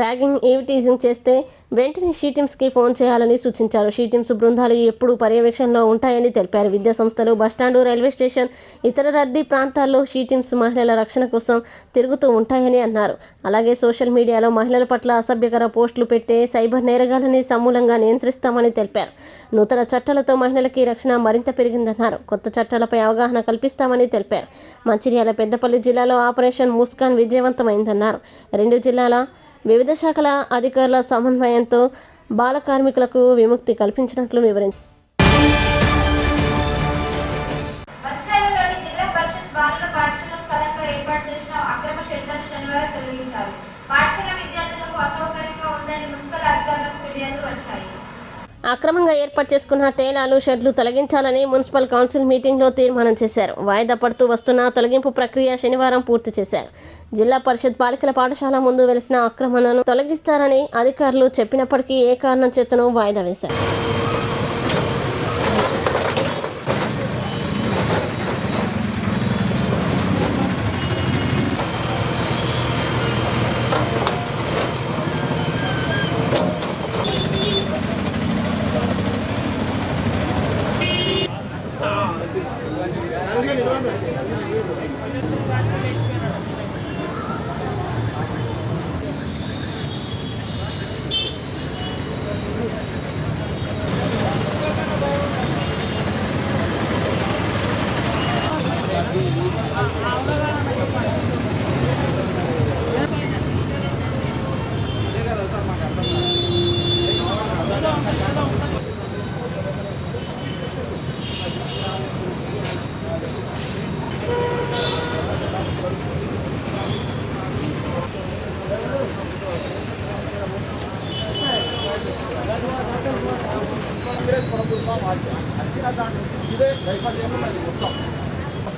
Ragging, eve teasing చేస్తే వెంటనే షీటిమ్స్కి phone చేయాలని సూచించారు. షీటిమ్స్ బృందాలు ఎప్పుడూ పర్యవేక్షణలో ఉంటాయని తెలిపారు. విద్యా సంస్థలు, బస్టాండు, రైల్వే స్టేషన్, ఇతర రద్దీ ప్రాంతాల్లో షీటిమ్స్ మహిళల రక్షణ కోసం తిరుగుతూ ఉంటాయని అన్నారు. అలాగే సోషల్ మీడియాలో మహిళల పట్ల అసభ్యకర పోస్టులు పెట్టే సైబర్ నేరగాలని సమూలంగా నియంత్రిస్తామని తెలిపారు. నూతన చట్టాలతో మహిళలకి రక్షణ మరింత పెరిగిందన్నారు. కొత్త చట్టాలపై అవగాహన కల్పిస్తామని తెలిపారు. మంచిర్యాల, పెద్దపల్లి జిల్లాలో ఆపరేషన్ ముస్కాన్ విజయవంతమైందన్నారు. 2 జిల్లాల వివిధ శాఖల అధికారుల సమన్వయంతో బాల కార్మికులకు విముక్తి కల్పించినట్లు వివరించారు. అక్రమంగా ఏర్పాటు చేసుకున్న టేలాలు, షెడ్లు తొలగించాలని మున్సిపల్ కౌన్సిల్ మీటింగ్లో తీర్మానం చేశారు. వాయిదా పడుతూ వస్తున్న తొలగింపు ప్రక్రియ శనివారం పూర్తి చేశారు. జిల్లా పరిషత్ బాలికల పాఠశాల ముందు వెలిసిన ఆక్రమణను తొలగిస్తారని అధికారులు చెప్పినప్పటికీ ఏ కారణం చేతనో వాయిదా వేశారు.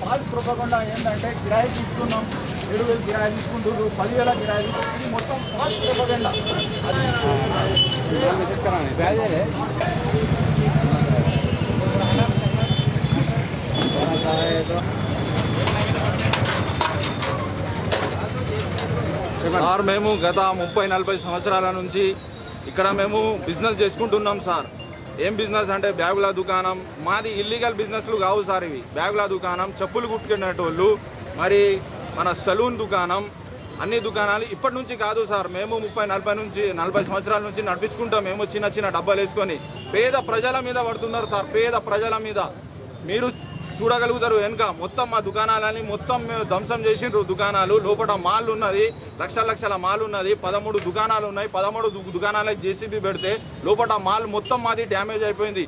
ఫాల్స్ ప్రొపగండా ఏంటంటే కిరాయి తీసుకున్నాం, 7,000 కిరాయి తీసుకుంటారు, 10,000 కిరాయి తీసుకుంటారు. ఇది మొత్తం ఫాల్స్ ప్రొపగండా. సార్, మేము గత 30-40 సంవత్సరాల నుంచి ఇక్కడ మేము బిజినెస్ చేసుకుంటున్నాం సార్. ఏం బిజినెస్ అంటే బ్యాగుల దుకాణం. మాది ఇల్లీగల్ బిజినెస్లు కావు సార్ ఇవి. బ్యాగుల దుకాణం, చెప్పులు కుట్టుకునేటోళ్ళు, మరి మన సలూన్ దుకాణం, అన్ని దుకాణాలు ఇప్పటి నుంచి కాదు సార్. మేము 30-40 సంవత్సరాల నుంచి నడిపించుకుంటాం. మేము చిన్న చిన్న డబ్బాలు వేసుకొని పేద ప్రజల మీద పడుతున్నారు సార్. పేద ప్రజల మీద మీరు చూడగలుగుతారు. వెనుక మొత్తం మా దుకాణాలని మొత్తం ధ్వంసం చేసిండ్రు. దుకాణాలు లోపల మాల్ ఉన్నది, లక్షల మాల్ ఉన్నది. 13 దుకాణాలు ఉన్నాయి. 13 దుకాణాలకు జేసీబీ పెడితే లోపల మాల్ మొత్తం మాది డ్యామేజ్ అయిపోయింది.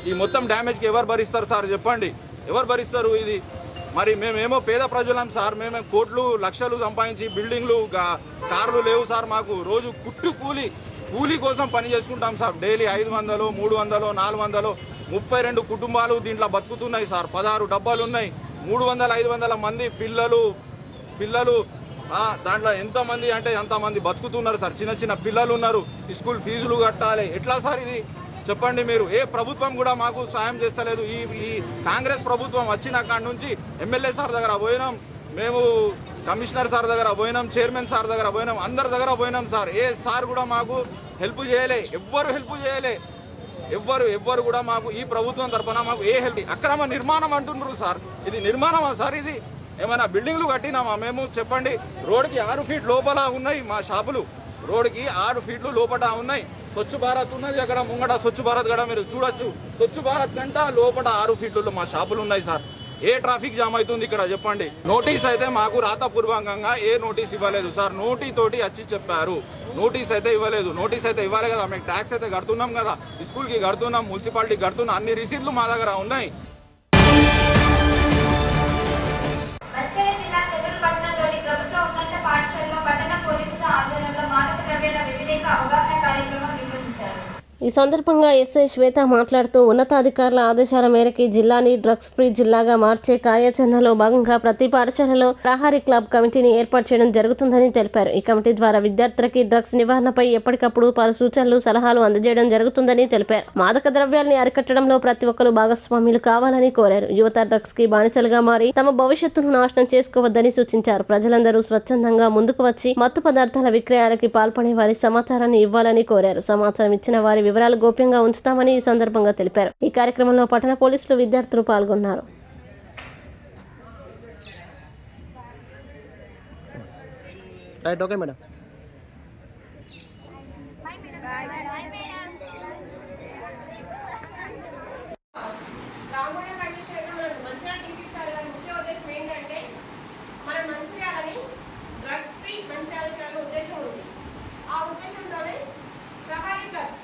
ఈ మొత్తం డ్యామేజ్కి ఎవరు భరిస్తారు సార్? చెప్పండి, ఎవరు భరిస్తారు ఇది? మరి మేమేమో పేద ప్రజలం సార్. మేమే కోట్లు లక్షలు సంపాదించి బిల్డింగ్లు, కార్లు లేవు సార్ మాకు. రోజు కూలి కోసం పని చేసుకుంటాం సార్. డైలీ 500, 300, 400, 32 కుటుంబాలు దీంట్లో బతుకుతున్నాయి సార్. 16 డబ్బాలు ఉన్నాయి. 300-500 మంది పిల్లలు దాంట్లో ఎంతమంది అంటే ఎంతమంది బతుకుతున్నారు సార్. చిన్న పిల్లలు ఉన్నారు. స్కూల్ ఫీజులు కట్టాలి. ఎట్లా సార్ ఇది? చెప్పండి మీరు. ఏ ప్రభుత్వం కూడా మాకు సాయం చేస్తలేదు. ఈ కాంగ్రెస్ ప్రభుత్వం వచ్చిన కాడి నుంచి ఎమ్మెల్యే సార్ దగ్గర పోయినాం, మేము కమిషనర్ సార్ దగ్గర పోయినాం, చైర్మన్ సార్ దగ్గర పోయినాం, అందరి దగ్గర పోయినాం సార్. ఏ సార్ కూడా మాకు హెల్ప్ చేయలే. ఎవ్వరు హెల్ప్ చేయలే. ఎవ్వరు కూడా మాకు ఈ ప్రభుత్వం తరఫున మాకు ఏ హెల్ప్. అక్రమ నిర్మాణం అంటున్నారు సార్. ఇది నిర్మాణమా సార్? ఇది ఏమైనా బిల్డింగ్లు కట్టినామా మేము? చెప్పండి. రోడ్డుకి 6 ఫీట్ లోపల ఉన్నాయి మా షాపులు. రోడ్డుకి 6 ఫీట్లు లోపల ఉన్నాయి. స్వచ్ఛ భారత్ ఉన్నది అక్కడ ముంగట. స్వచ్ఛ భారత్ కూడా మీరు చూడొచ్చు. స్వచ్ఛ భారత్ కంట లోపల 6 ఫీట్లు మా షాపులు ఉన్నాయి సార్. ఏ ట్రాఫిక్ జామ్ అవుతుంది ఇక్కడ? చెప్పండి. నోటీస్ అయితే మాకు రాతపూర్వకంగా ఏ నోటీస్ ఇవ్వలేదు సార్. నోటీతోటి వచ్చి చెప్పారు. నోటీస్ అయితే ఇవ్వలేదు. నోటీస్ అయితే ఇవ్వాలి కదా. మేము ట్యాక్స్ అయితే కడుతున్నాం కదా, స్కూల్కి కడుతున్నాం, మున్సిపాలిటీకి కడుతున్నాం. అన్ని రిసీట్లు మా దగ్గర ఉన్నాయి. ఈ సందర్భంగా ఎస్ఐ శ్వేత మాట్లాడుతూ ఉన్నతాధికారుల ఆదేశాల మేరకు జిల్లాని డ్రగ్స్ ఫ్రీ జిల్లాగా మార్చే కార్యాచరణలో భాగంగా ప్రతి పాఠశాలలో ప్రహారీ క్లబ్ కమిటీని ఏర్పాటు చేయడం జరుగుతుందని తెలిపారు. ఈ కమిటీ ద్వారా విద్యార్థులకి డ్రగ్స్ నివారణపై ఎప్పటికప్పుడు పలు సూచనలు సలహాలు అందజేయడం జరుగుతుందని తెలిపారు. మాదక ద్రవ్యాల్ని అరికట్టడంలో ప్రతి ఒక్కరు భాగస్వాములు కావాలని కోరారు. యువత డ్రగ్స్ కి బానిసలుగా మారి తమ భవిష్యత్తును నాశనం చేసుకోవద్దని సూచించారు. ప్రజలందరూ స్వచ్ఛందంగా ముందుకు వచ్చి మత్తు పదార్థాల విక్రయాలకి పాల్పడే వారి సమాచారాన్ని ఇవ్వాలని కోరారు. సమాచారం ఇచ్చిన వారి వివరాలు గోప్యంగా ఉంచుతామని ఈ సందర్భంగా తెలిపారు. ఈ కార్యక్రమంలో పట్టణ పోలీసులు, విద్యార్థులు పాల్గొన్నారు. Right, okay madam. రామగుండం కండిషనర్గా మనం మంచిర్యాల డిస్ట్రిక్ట్ సార్ ముఖ్య ఉద్దేశం ఏంటంటే మనం మంచిర్యాలని డ్రగ్ ఫ్రీ మంచిర్యాల చేయాలనే ఉద్దేశం ఉంది. ఆ ఉద్దేశంతోనే ప్రహారీ క్లబ్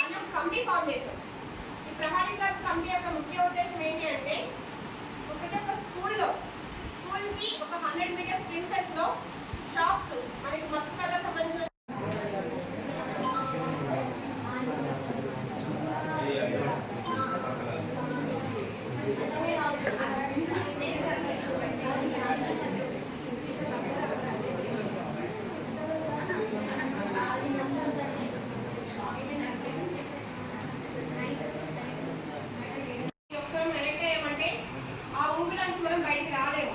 అన్న కమిటీ ఫామ్ చేశాం. ఈ ప్రహారీ క్లబ్ కమిటీ యొక్క ముఖ్య ఉద్దేశం ఏంటి అంటే ప్రతి ఒక్క స్కూల్కి ఒక 100 మీటర్స్ ప్రిన్సెస్లో షాప్స్ మనకి మత్తు పదార్థాలకు సంబంధించిన బయటికి రాలేము.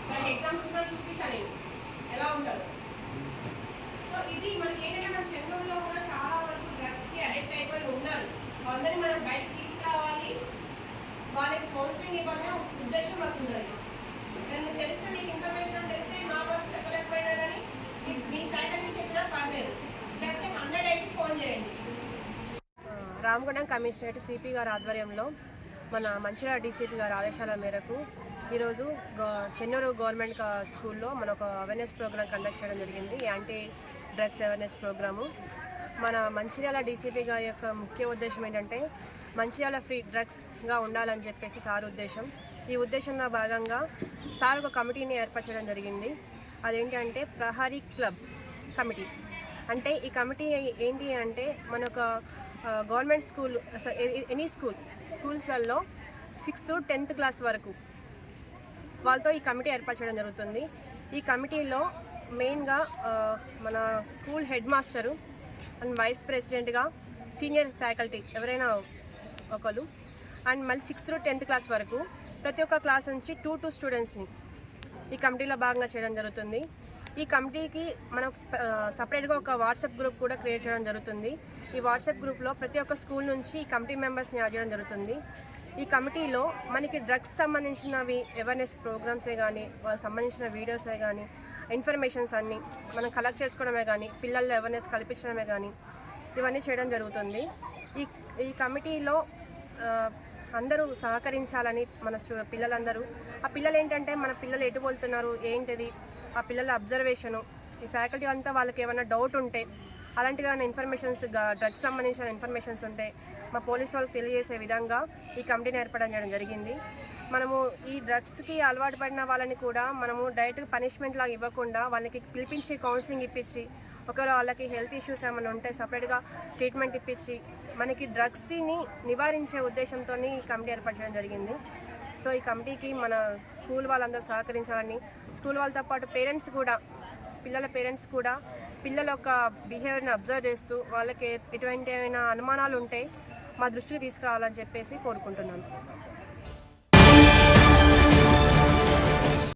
దానికి ఎగ్జాంపుల్స్ కూడా చూపించాను నేను ఎలా ఉంటారు. సో ఇది మనకి ఏంటంటే మన చెంగూరులో కూడా చాలా వరకు డ్రగ్స్కి అడిక్ట్ అయిపోయి ఉన్నారు. అందరినీ మనం బయటకు తీసుకురావాలి, వాళ్ళకి కౌన్సిలింగ్ ఇవ్వాలనే ఉద్దేశం మాకు ఉన్నది. దాన్ని తెలిస్తే మీకు ఇన్ఫర్మేషన్ తెలిస్తే మా వరకు చెప్పలేకపోయినా కానీ మీ ఫ్యాకల్టీ చెప్పినా పర్లేదు, లేకపోతే 100 ఫోన్ చేయండి. రామగుండం కమిషనరేట్ సిపి గారి ఆధ్వర్యంలో మన మంచిర్యాల డీసీపీ గారి ఆదేశాల మేరకు ఈరోజు చెన్నూరు గవర్నమెంట్ స్కూల్లో మన ఒక అవేర్నెస్ ప్రోగ్రామ్ కండక్ట్ చేయడం జరిగింది. Anti drugs awareness program. మన మంచిర్యాల డీసీపీ గారి యొక్క ముఖ్య ఉద్దేశం ఏంటంటే మంచిర్యాల ఫ్రీ డ్రగ్స్గా ఉండాలని చెప్పేసి సార్ ఉద్దేశం. ఈ ఉద్దేశంలో భాగంగా సార్ ఒక కమిటీని ఏర్పరచడం జరిగింది. అదేంటి అంటే ప్రహారీ క్లబ్ కమిటీ. అంటే ఈ కమిటీ ఏంటి అంటే మన ఒక గవర్నమెంట్ స్కూల్, ఎనీ స్కూల్స్లలో 6th to 10th క్లాస్ వరకు వాళ్ళతో ఈ కమిటీ ఏర్పరచడం జరుగుతుంది. ఈ కమిటీలో మెయిన్గా మన school headmaster and vice ప్రెసిడెంట్గా సీనియర్ ఫ్యాకల్టీ ఎవరైనా ఒకరు, అండ్ మళ్ళీ 6th to 10th క్లాస్ వరకు ప్రతి ఒక్క క్లాస్ నుంచి 2 స్టూడెంట్స్ని ఈ కమిటీలో భాగంగా చేయడం జరుగుతుంది. ఈ కమిటీకి మనం సపరేట్గా ఒక వాట్సాప్ గ్రూప్ కూడా క్రియేట్ చేయడం జరుగుతుంది. ఈ వాట్సాప్ గ్రూప్లో ప్రతి ఒక్క స్కూల్ నుంచి ఈ కమిటీ మెంబర్స్ని యాడ్ చేయడం జరుగుతుంది. ఈ కమిటీలో మనకి డ్రగ్స్ సంబంధించినవి అవేర్నెస్ ప్రోగ్రామ్సే కానీ, వాళ్ళకి సంబంధించిన వీడియోసే కానీ, ఇన్ఫర్మేషన్స్ అన్నీ మనం కలెక్ట్ చేసుకోవడమే కానీ, పిల్లల్లో అవేర్నెస్ కల్పించడమే కానీ ఇవన్నీ చేయడం జరుగుతుంది. ఈ కమిటీలో అందరూ సహకరించాలని మన పిల్లలందరూ, ఆ పిల్లలు ఏంటంటే మన పిల్లలు ఎటు వెళ్తున్నారు ఏంటిది, ఆ పిల్లల అబ్జర్వేషను, ఈ ఫ్యాకల్టీ అంతా వాళ్ళకి ఏమైనా డౌట్ ఉంటే అలాంటివి ఏమైనా ఇన్ఫర్మేషన్స్, డ్రగ్స్ సంబంధించిన ఇన్ఫర్మేషన్స్ ఉంటే మా పోలీసు వాళ్ళకి తెలియజేసే విధంగా ఈ కమిటీని ఏర్పడడం చేయడం జరిగింది. మనము ఈ డ్రగ్స్కి అలవాటు పడిన వాళ్ళని కూడా మనము డైరెక్ట్గా పనిష్మెంట్ లాగా ఇవ్వకుండా వాళ్ళకి పిలిపించి కౌన్సిలింగ్ ఇప్పించి, ఒకవేళ వాళ్ళకి హెల్త్ ఇష్యూస్ ఏమైనా ఉంటే సపరేట్గా ట్రీట్మెంట్ ఇప్పించి మనకి డ్రగ్స్ని నివారించే ఉద్దేశంతో ఈ కమిటీ ఏర్పరచడం జరిగింది. సో ఈ కమిటీకి మన స్కూల్ వాళ్ళందరూ సహకరించాలని, స్కూల్ వాళ్ళతో పాటు పేరెంట్స్ కూడా, పిల్లల పేరెంట్స్ కూడా పిల్లల యొక్క బిహేవియర్ని అబ్జర్వ్ చేస్తూ వాళ్ళకి ఎటువంటి అనుమానాలు ఉంటే మా దృష్టికి తీసుకురావాలని చెప్పేసి కోరుకుంటున్నాను.